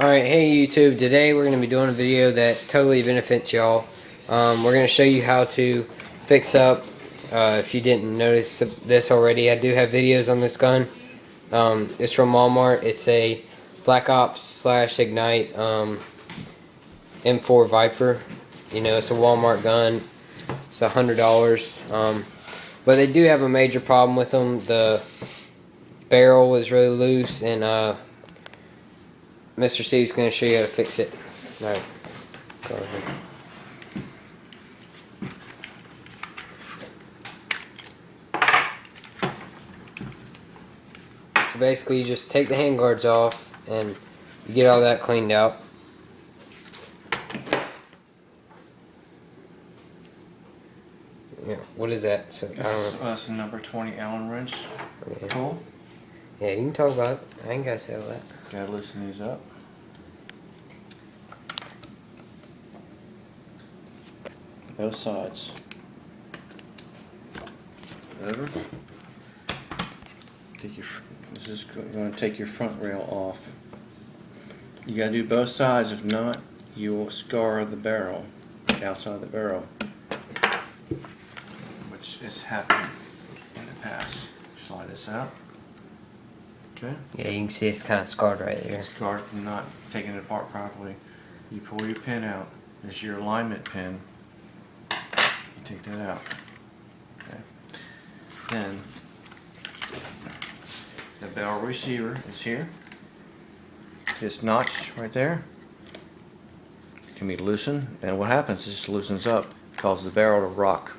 Alright, hey YouTube, today we're going to be doing a video that totally benefits y'all. We're going to show you how to fix up, if you didn't notice this already, I do have videos on this gun. It's from Walmart. It's a Black Ops / Ignite M4 Viper. You know, it's a Walmart gun. It's $100. But they do have a major problem with them. The barrel is really loose, and Mr. Steve's going to show you how to fix it. Alright, go ahead. So basically you just take the handguards off and you get all that cleaned out. Yeah, what is that? So, I don't know. That's a number 20 Allen wrench Okay. tool. Yeah, you can talk about it. I ain't got to say all that. Gotta loosen these up. Both sides. Over. This is going to take your front rail off. You gotta do both sides. If not, you will scar the barrel, the outside of the barrel, which has happened in the past. Slide this out. Okay. Yeah, you can see it's kind of scarred right there. It's scarred from not taking it apart properly. You pull your pin out. There's your alignment pin. You take that out. Okay. Then the barrel receiver is here. This notch right there can be loosened, and what happens is it loosens up, causes the barrel to rock.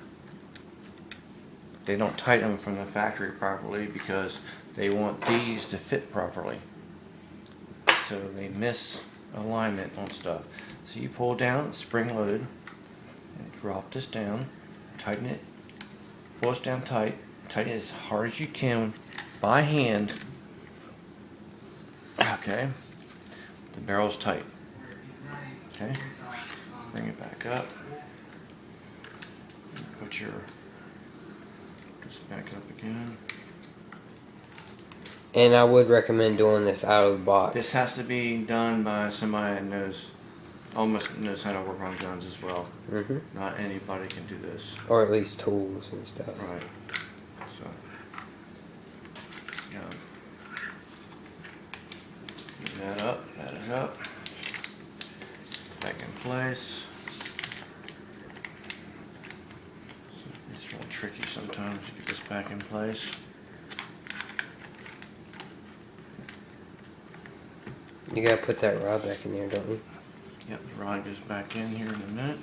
They don't tighten them from the factory properly because they want these to fit properly. So they miss alignment on stuff. So you pull down, it's spring loaded, and drop this down, tighten it, pull it down tight, tighten it as hard as you can by hand. Okay, the barrel's tight. Okay, bring it back up. Put your, just back up again. And I would recommend doing this out of the box. This has to be done by somebody that knows, almost knows how to work on guns as well. Not anybody can do this. Or at least tools and stuff. Right. So, yeah. Get that up. That is up. Back in place. So it's real tricky sometimes to get this back in place. You gotta put that rod back in there, don't you? Yep, the rod goes back in here in a minute.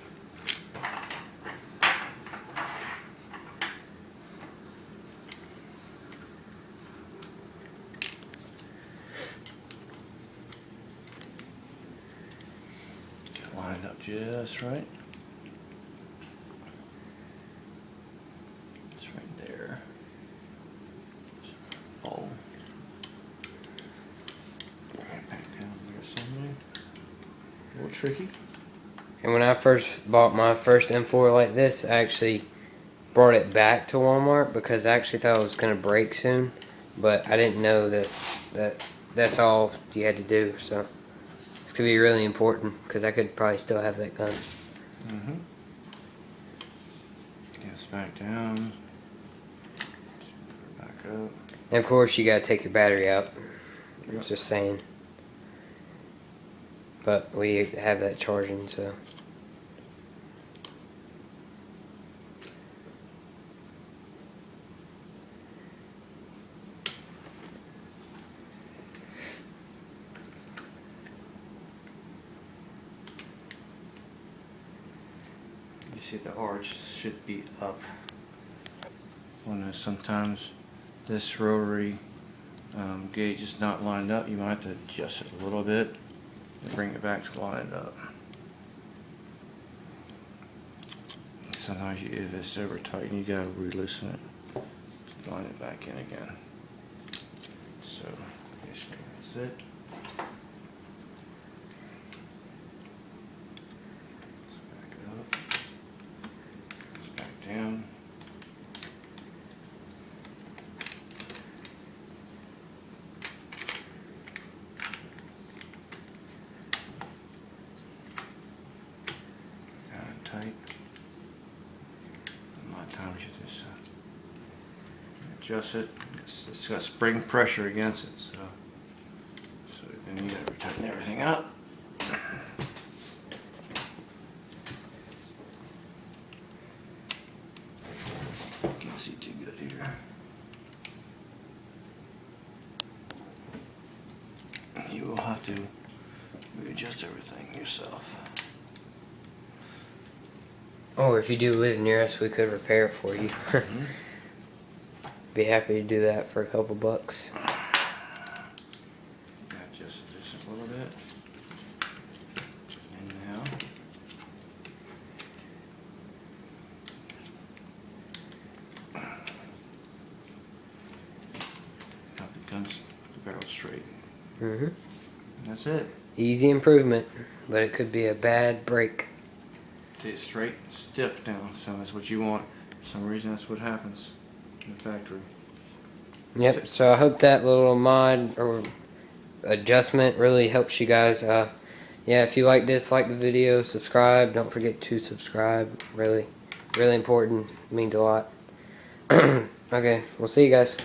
Get it lined up just right. It's right there. Oh. A little tricky. And when I first bought my first M4 like this, I actually brought it back to Walmart because I actually thought it was going to break soon. But I didn't know that's all you had to do. So it's going to be really important because I could probably still have that gun. Get this back down. Back up. And of course you got to take your battery out. Yep. Just saying. But we have that charging, so. You see the arch should be up. Sometimes this rotary gauge is not lined up. You might have to adjust it a little bit and bring it back to line it up. Sometimes if it's over tight, you gotta re-loosen it. Just line it back in again. So basically that's it. Let's back it up. Let's back down. tight. A lot of times you just adjust it. It's got spring pressure against it, so then you gotta tighten everything up. Can't see too good here. You will have to readjust everything yourself. Or if you do live near us, we could repair it for you. Be happy to do that for a couple bucks. Adjust it just a little bit. And now. Got the guns, the barrel straight. And That's it. easy improvement, but it could be a bad break. Stay straight and stiff down, so that's what you want. For some reason, that's what happens in the factory. Yep, so I hope that little mod or adjustment really helps you guys. Yeah, if you like this, like the video, subscribe. Don't forget to subscribe. Really important. Means a lot. Okay, we'll see you guys.